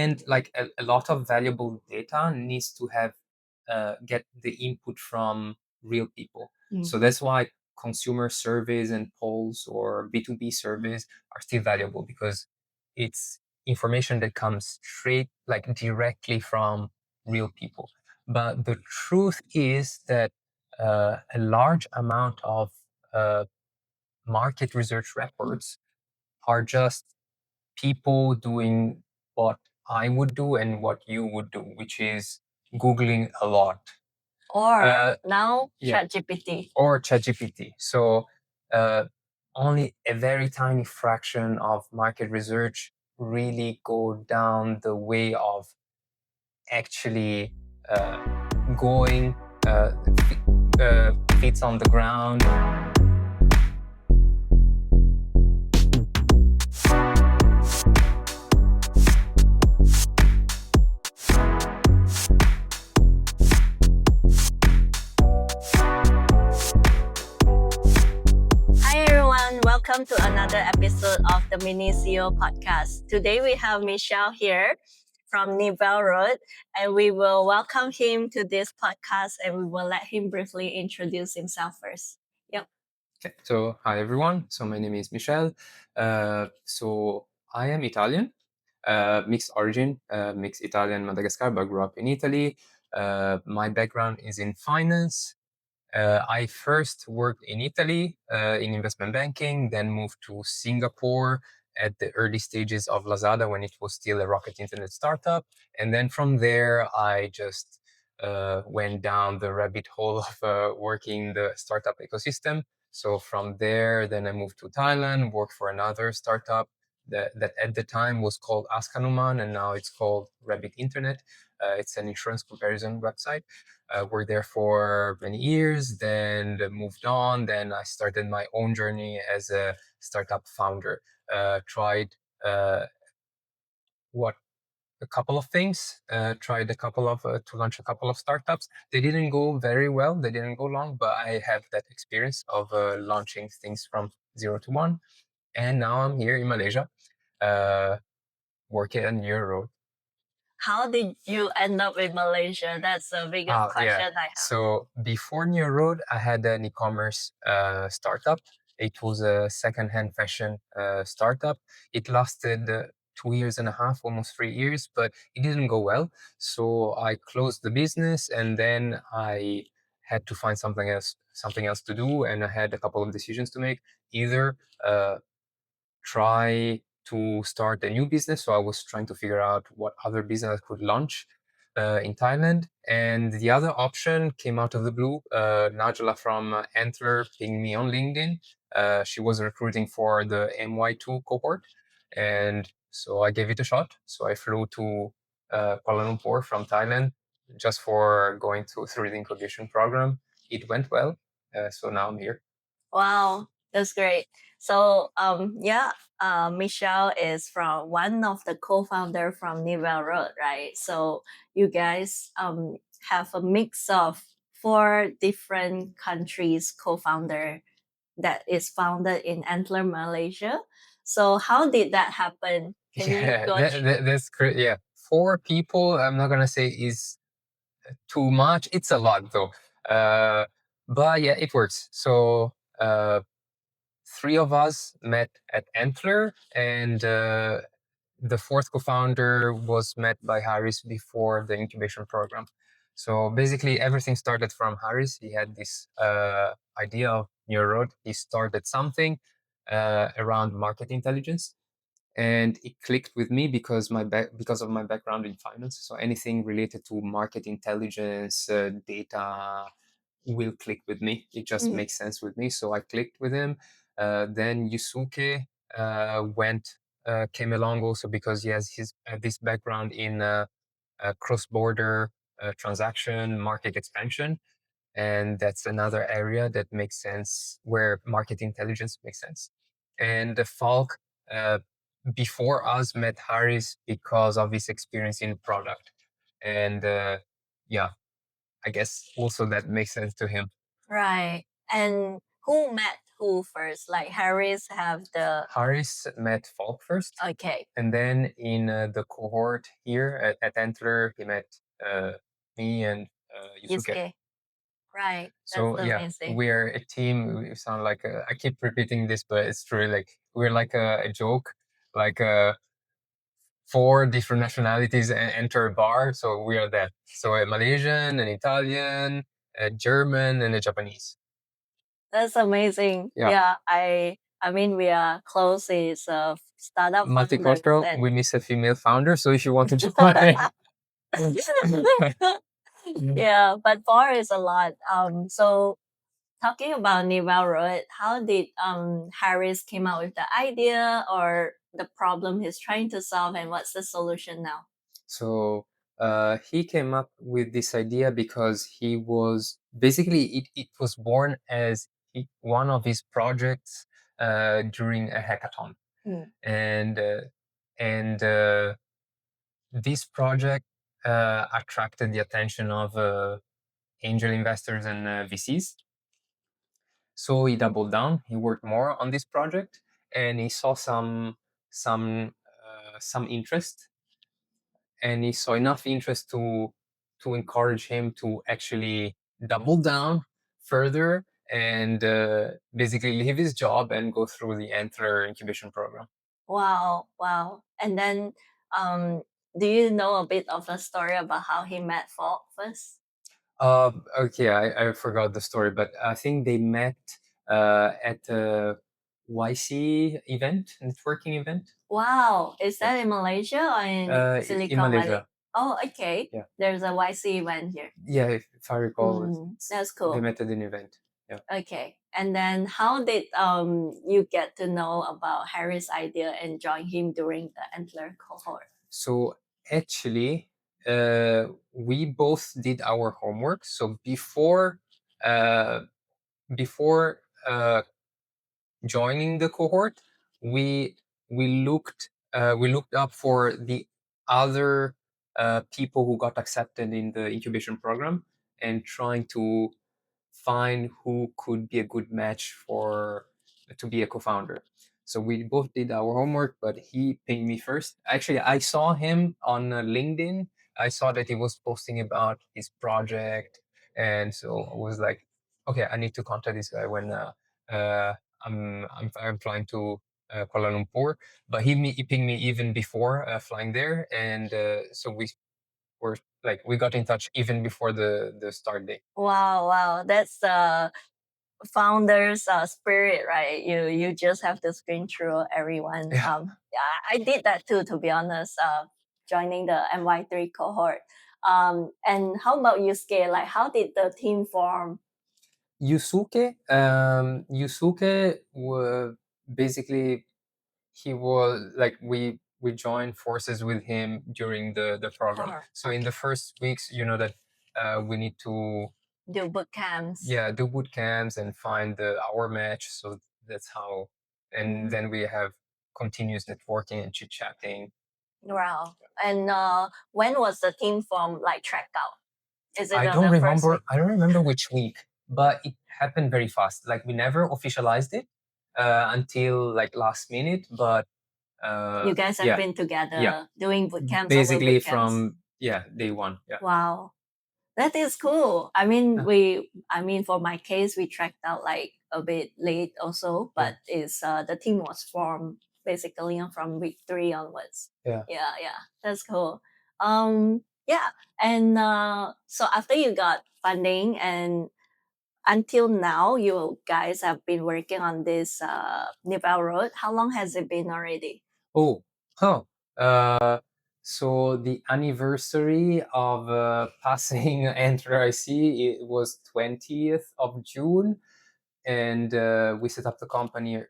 and like a lot of valuable data needs to have get the input from real people. So that's why consumer surveys and polls or B2B surveys are still valuable, because it's information that comes straight, like directly from real people. But the truth is that a large amount of market research reports are just people doing what I would do and what you would do, which is Googling a lot. Or now yeah. ChatGPT. Or ChatGPT. So only a very tiny fraction of market research really go down the way of actually going feet on the ground. Welcome to another episode of the Mini CEO podcast. Today we have Michel here from Newell Road, and we will welcome him to this podcast, and we will let him briefly introduce himself first. Yep. Okay. So hi everyone. So my name is Michel. So I am Italian, mixed origin, mixed Italian Madagascar, but grew up in Italy. My background is in finance. I first worked in Italy in investment banking, then moved to Singapore at the early stages of Lazada when it was still a rocket internet startup. And then from there, I just went down the rabbit hole of working the startup ecosystem. So from there, then I moved to Thailand, worked for another startup that at the time was called Askanuman, and now it's called Rabbit Internet. It's an insurance comparison website. Worked there for many years, then moved on. Then I started my own journey as a startup founder. Tried a couple of things. Tried a couple of to launch a couple of startups. They didn't go very well. They didn't go long, but I have that experience of launching things from 0 to 1. And now I'm here in Malaysia, working at Newell Road. How did you end up in Malaysia? That's the biggest question I have. So before Newell Road, I had an e-commerce startup. It was a second-hand fashion startup. It lasted 2 years and a half, almost 3 years, but it didn't go well. So I closed the business, and then I had to find something else to do, and I had a couple of decisions to make. Either try to start a new business. So I was trying to figure out what other business I could launch in Thailand. And the other option came out of the blue. Najla from Antler pinged me on LinkedIn. She was recruiting for the MY2 cohort. And so I gave it a shot. So I flew to Kuala Lumpur from Thailand just for going through the incubation program. It went well. So now I'm here. Wow, that's great. So Michel is from one of the co-founder from Newell Road, right? So you guys have a mix of 4 different countries co-founder that is founded in Antler, Malaysia. So how did that happen? Can you go that's great. Yeah, 4 people. I'm not gonna say is too much. It's a lot though. But yeah, it works. So 3 of us met at Antler, and the 4th co-founder was met by Harris before the incubation program. So basically, everything started from Harris. He had this idea of Newell Road. He started something around market intelligence, and it clicked with me because because of my background in finance. So anything related to market intelligence, data, will click with me. It just makes sense with me. So I clicked with him. Then Yusuke came along also because he has this background in cross-border transaction market expansion, and that's another area that makes sense where market intelligence makes sense. And Falk before us met Harris because of his experience in product, and I guess also that makes sense to him. Right. And who met who first? Like Harris have the Harris met Falk first, okay. and then in the cohort here at Antler, he met me and Yusuke. Yusuke. Right. That's So yeah, amazing. we're a team. We sound like I keep repeating this, but it's true. Like we're like a joke, like four different nationalities enter a bar, so we are that. So a Malaysian, an Italian, a German, and a Japanese. That's amazing. Yeah, Yeah, I mean we are close. It's a startup founders multicultural. and We miss a female founder, so if you want to join, yeah, but four is a lot. So talking about Newell Road, how did Harris came up with the idea or the problem he's trying to solve, and what's the solution now? So he came up with this idea because he was basically it was born as one of his projects during a hackathon, Mm. and this project attracted the attention of angel investors and VCs. So he doubled down. He worked more on this project, and he saw some interest, and he saw enough interest to encourage him to actually double down further and basically leave his job and go through the Antler incubation program. Wow, wow. And then um do you know a bit of a story about how he met Falk first? Okay, I forgot the story, but I think they met at a YC event, networking event. Wow. Is Yeah. that in Malaysia or in In Silicon Valley? Malaysia. Oh, okay. Yeah. There's a YC event here. Yeah, if I recall, That's they cool. met at an event. Yeah. Okay. And then how did you get to know about Harry's idea and join him during the Antler cohort? So actually, we both did our homework. So uh, before joining the cohort, we we looked up for the other people who got accepted in the incubation program and trying to find who could be a good match for to be a co-founder. So we both did our homework, but he pinged me first. Actually, I saw him on LinkedIn. I saw that he was posting about his project, and so I was like, okay, I need to contact this guy when uh, I'm flying to Kuala Lumpur. But he pinged me even before flying there, and so we were like we got in touch even before the start date. Wow, wow. That's the founder's spirit, right? You just have to screen through everyone. Yeah. Yeah, I did that too, to be honest. Joining the MY3 cohort. And how about you, Scale? Like, how did the team form? Yusuke were basically he was like we joined forces with him during the program. So in the first weeks, you know that we need to Do boot camps. do boot camps and find our match. So that's how, and then we have continuous networking and chit chatting. Wow. And when was the team form like tracked out? Is it I on don't the first remember. week? I don't remember which week, but it happened very fast. Like we never officialized it until like last minute. But You guys have yeah, been together yeah, doing boot camps over basically boot camps. from day one. Yeah, Wow. That is cool. I mean, yeah, I mean, for my case, we tracked out like a bit late also, yeah, but it's the team was formed basically from week 3 onwards. yeah. Yeah, that's cool. Yeah, and so after you got funding and until now, you guys have been working on this Newell Road. How long has it been already? Oh, huh. Uh, so the anniversary of passing Enter IC it was 20th of June, and we set up the company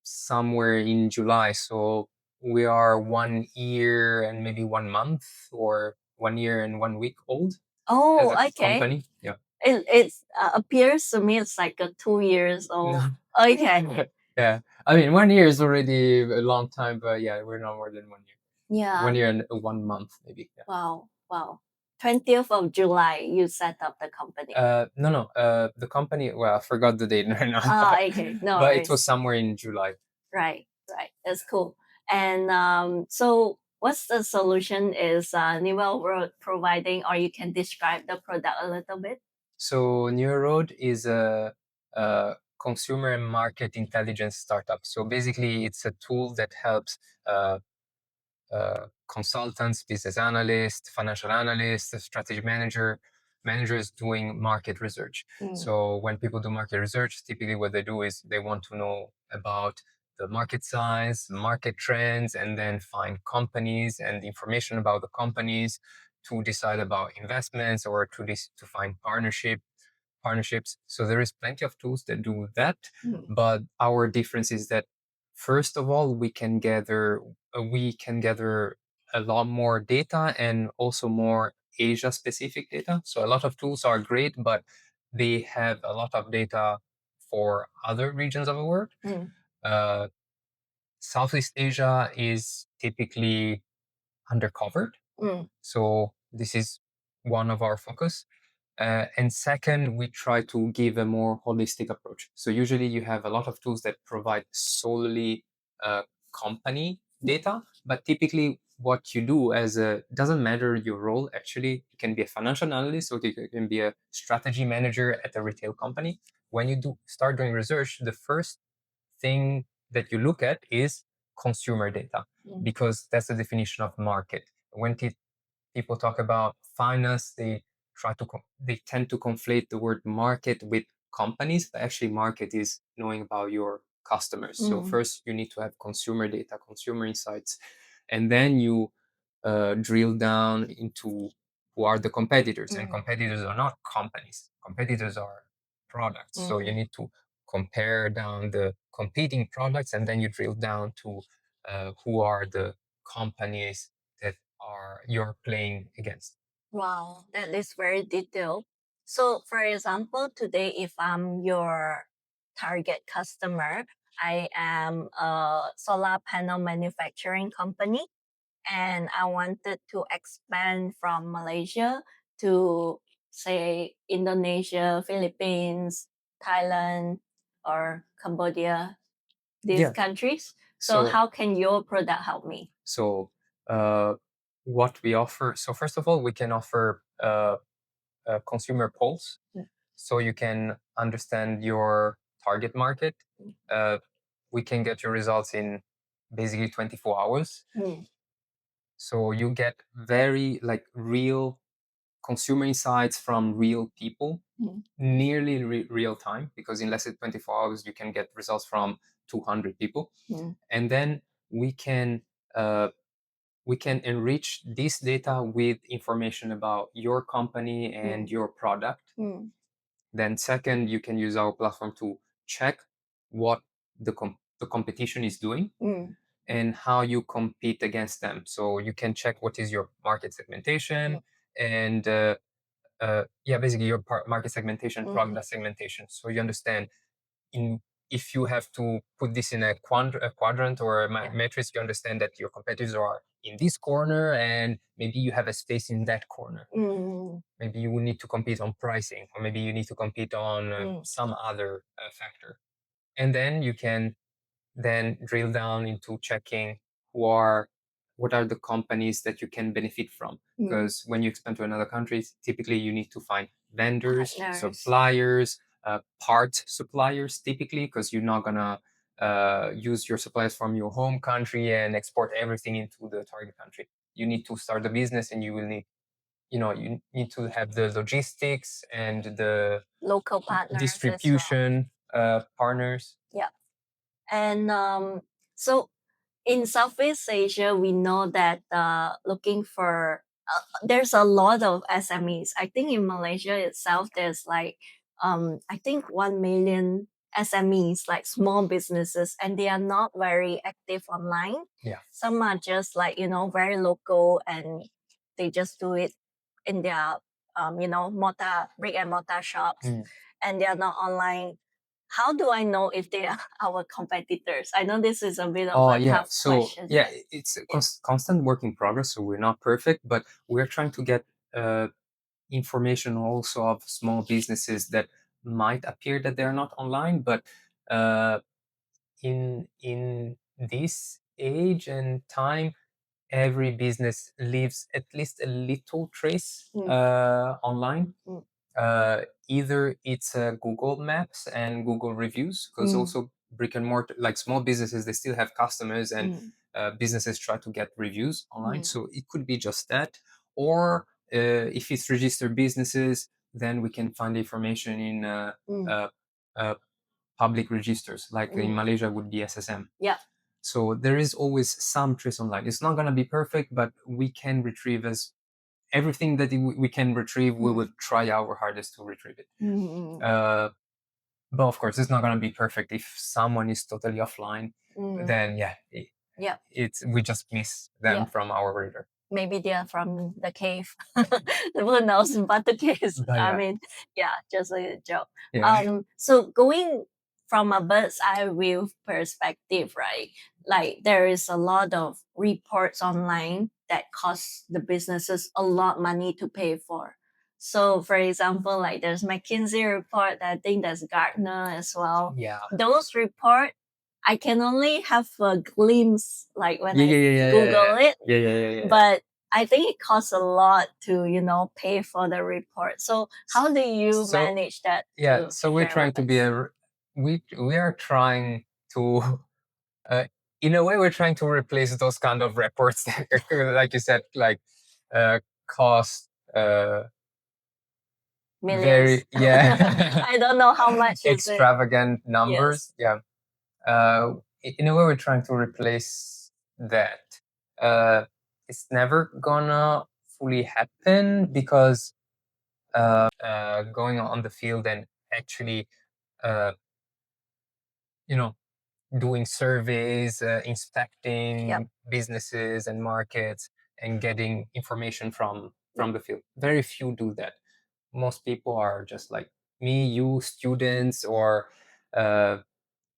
somewhere in July. So we are 1 year and maybe 1 month, or 1 year and 1 week old as Oh, a okay. company. Yeah. It appears to me it's like a 2 years old. Okay. Yeah. I mean, 1 year is already a long time, but yeah, we're not more than 1 year. Yeah. 1 year and 1 month, maybe. Yeah. Wow. Wow. 20th of July, you set up the company. No. The company. Well, I forgot the date right now. Okay, no But it worries. was somewhere in July. Right, right. That's cool. And so, what's the solution is Newell Road providing, or you can describe the product a little bit? So Newell Road is a consumer and market intelligence startup. So basically, it's a tool that helps uh, consultants, business analysts, financial analysts, strategy managers doing market research. So when people do market research, typically what they do is they want to know about the market size, market trends, and then find companies and information about the companies to decide about investments or to find partnerships. So there is plenty of tools that do that, but our difference is that first of all we can gather a lot more data and also more Asia specific data. So a lot of tools are great, but they have a lot of data for other regions of the world. Uh, Southeast Asia is typically undercovered. So this is one of our focus. And second, we try to give a more holistic approach. So usually you have a lot of tools that provide solely company data, but typically what you do as a doesn't matter your role. Actually, you can be a financial analyst or you can be a strategy manager at a retail company. When you do start doing research, the first thing that you look at is consumer data because that's the definition of market. When people talk about finance, they tend to conflate the word market with companies, but actually market is knowing about your customers. So first you need to have consumer data, consumer insights, and then you drill down into who are the competitors. And competitors are not companies. Competitors are products. So you need to compare down the competing products, and then you drill down to who are the companies that are you're playing against. Wow, that is very detailed. So, for example, today, if I'm your target customer, I am a solar panel manufacturing company and I wanted to expand from Malaysia to, say, Indonesia, Philippines, Thailand, or Cambodia, these Yeah. countries. So, So how can your product help me? so uh, what we offer. So first of all, we can offer consumer polls, so you can understand your target market. Uh, we can get your results in basically 24 hours. So you get very like real consumer insights from real people, nearly real time, because in less than 24 hours you can get results from 200 people. And then we can uh, we can enrich this data with information about your company and your product. Then second, you can use our platform to check what the competition is doing and how you compete against them. So you can check what is your market segmentation and basically your market segmentation, product segmentation. So you understand in if you have to put this in a quadrant or a matrix, you understand that your competitors are in this corner and maybe you have a space in that corner. Maybe you will need to compete on pricing, or maybe you need to compete on some other factor. And then you can then drill down into checking who are what are the companies that you can benefit from, because when you expand to another country, typically you need to find vendors, Partners. suppliers, part suppliers, typically, because you're not gonna use your suppliers from your home country and export everything into the target country. You need to start the business, and you will need you need to have the logistics and the Local partners distribution partners. Yeah. And so in Southeast Asia, we know that looking for there's a lot of SMEs. I think in Malaysia itself, there's like I think 1 million SMEs, like small businesses, and they are not very active online. Yeah. Some are just like very local, and they just do it in their brick and mortar shops, and they are not online. How do I know if they are our competitors? I know this is a bit of a Yeah. tough So question. yeah, it's a constant work in progress. So we're not perfect, but we're trying to get information also of small businesses that might appear that they're not online, but in this age and time, every business leaves at least a little trace online. Either it's Google Maps and Google reviews, because also brick and mortar, like small businesses, they still have customers, and businesses try to get reviews online. So it could be just that, or if it's registered businesses, then we can find information in uh, public registers, like in Malaysia would be SSM. Yeah. So there is always some trace online. It's not going to be perfect, but we can retrieve as everything that we can retrieve. We will try our hardest to retrieve it. But of course, it's not going to be perfect. If someone is totally offline, then it's we just miss them from our radar. Maybe they are from the cave. Who knows? But the case, But I yeah. mean, just a joke. Yeah. So going from a bird's eye view perspective, right? Like there is a lot of reports online that cost the businesses a lot money to pay for. So, for example, like there's McKinsey report. I think there's Gartner as well. Yeah. Those report, I can only have a glimpse, like when Yeah, I yeah, yeah, Google it. yeah. But I think it costs a lot to, pay for the report. So how do you So manage that? yeah, so we're share trying with to be us? we are trying to in a way we're trying to replace those kind of reports that, like you said, like cost Millions. very I don't know how much is it. extravagant numbers. Yes. Yeah. In a way we're trying to replace that. It's never gonna fully happen because going on the field and actually uh, you know doing surveys, inspecting businesses and markets, and getting information from the field. Very few do that. Most people are just like me, you, students, or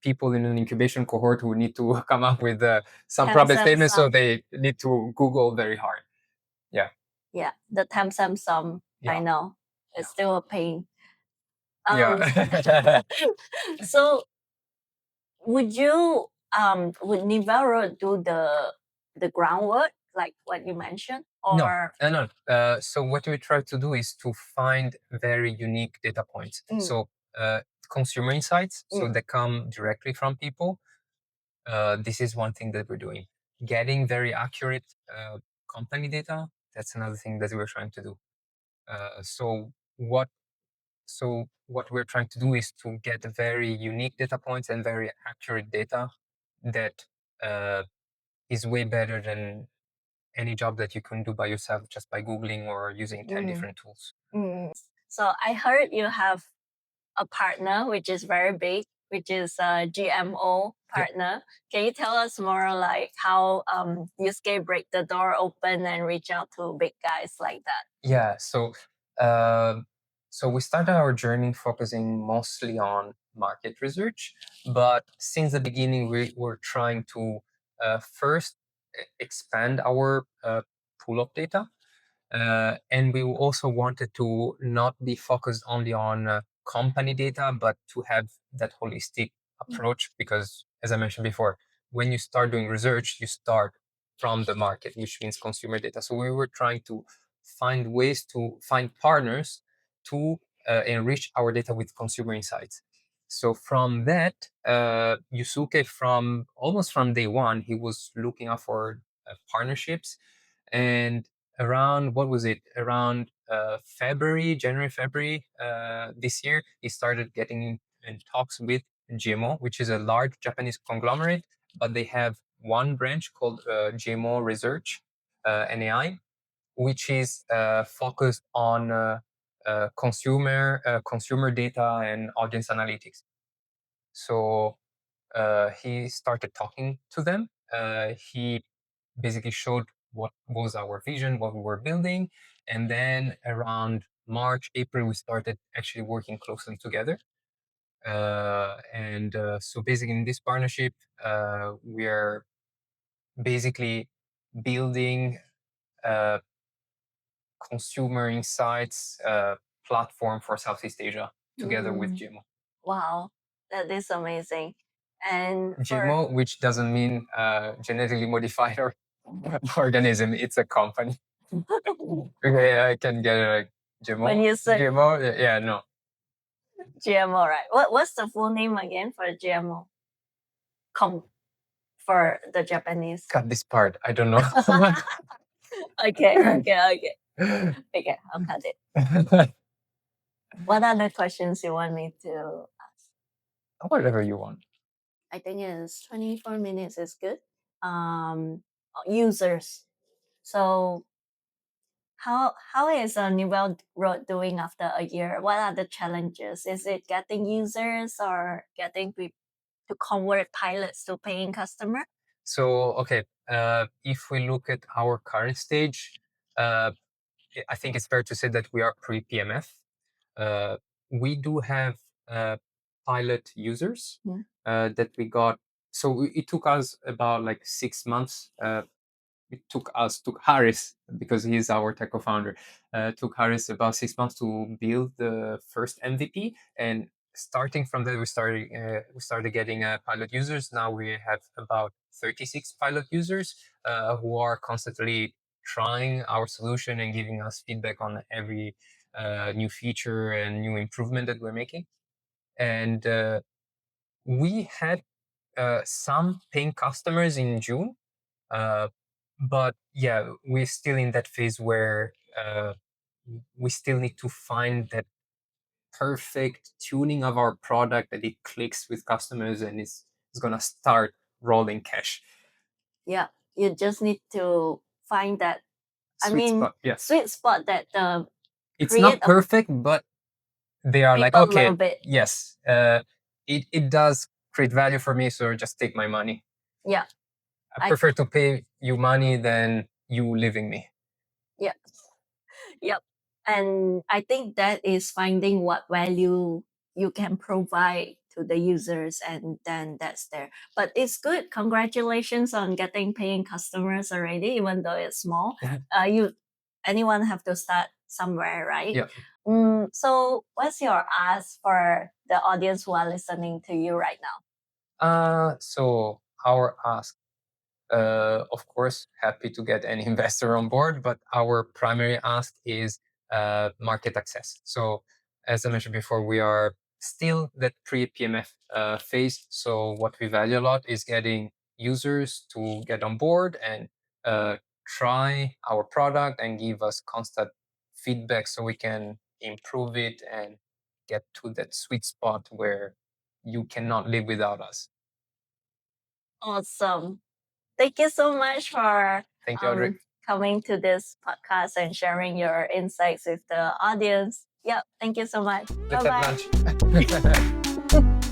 people in an incubation cohort who need to come up with some problem statements, so they need to Google very hard. Yeah. Yeah, the Tam sum, I Yeah. know. It's still a pain. Yeah. So would Newell Road do the groundwork like what you mentioned? No, Or no. So what we try to do is to find very unique data points. So consumer insights, so that come directly from people. This is one thing that we're doing. Getting very accurate company data. That's another thing that we're trying to do. So what we're trying to do is to get very unique data points and very accurate data that is way better than any job that you can do by yourself just by Googling or using 10 different tools. So I heard you have a partner which is very big, which is a GMO partner. Can you tell us more like how you scale break the door open and reach out to big guys like that? Yeah, so we started our journey focusing mostly on market research, but since the beginning we were trying to first expand our pool of data. And we also wanted to not be focused only on company data, but to have that holistic approach. Because, as I mentioned before, when you start doing research, you start from the market, which means consumer data. So we were trying to find ways to find partners to enrich our data with consumer insights. So from that, Yusuke, from almost from day one, he was looking out for partnerships. And around, what was it, around January, February this year, he started getting in talks with GMO, which is a large Japanese conglomerate, but they have one branch called GMO Research, NAI, which is focused on consumer data and audience analytics. So he started talking to them. He basically showed what was our vision, what we were building. And then around March, April, we started actually working closely together. So basically in this partnership, we're basically building consumer insights platform for Southeast Asia together with GMO. Wow, that is amazing. And GMO, which doesn't mean genetically modified or organism, it's a company. Okay, I can get a GMO. When you say GMO, yeah, no. GMO, right? What's the full name again for GMO? For the Japanese. Cut this part. I don't know. Okay, I'll cut it. What other questions you want me to ask? Whatever you want. I think it's 24 minutes is good. Users. So how is Newell Road doing after a year? What are the challenges? Is it getting users or getting to convert pilots to paying customer? So, okay, if we look at our current stage, I think it's fair to say that we are pre-PMF. We do have pilot users that we got. So it took us about like 6 months. It took Harris, because he's our tech co-founder, took Harris about 6 months to build the first MVP. And starting from that, we started getting pilot users. Now we have about 36 pilot users who are constantly trying our solution and giving us feedback on every new feature and new improvement that we're making. And we had some paying customers in June. But yeah, we're still in that phase where we still need to find that perfect tuning of our product that it clicks with customers and is gonna start rolling cash. Yeah, you just need to find that Sweet spot, yes. sweet spot that it's not perfect, but they are like, okay, yes, it does create value for me, so just take my money. Yeah, I prefer to pay you money than you leaving me. Yeah. Yep. And I think that is finding what value you can provide to the users, and then that's there. But it's good. Congratulations on getting paying customers already, even though it's small. Anyone have to start somewhere, right? Yeah. So what's your ask for the audience who are listening to you right now? So our ask, of course, happy to get any investor on board, but our primary ask is market access. So as I mentioned before, we are still that pre-PMF phase. So what we value a lot is getting users to get on board and try our product and give us constant feedback so we can improve it and get to that sweet spot where you cannot live without us. Awesome. Thank you so much for Thank you, Audrey. Coming to this podcast and sharing your insights with the audience. Yep. Thank you so much. Let's Bye-bye. have lunch.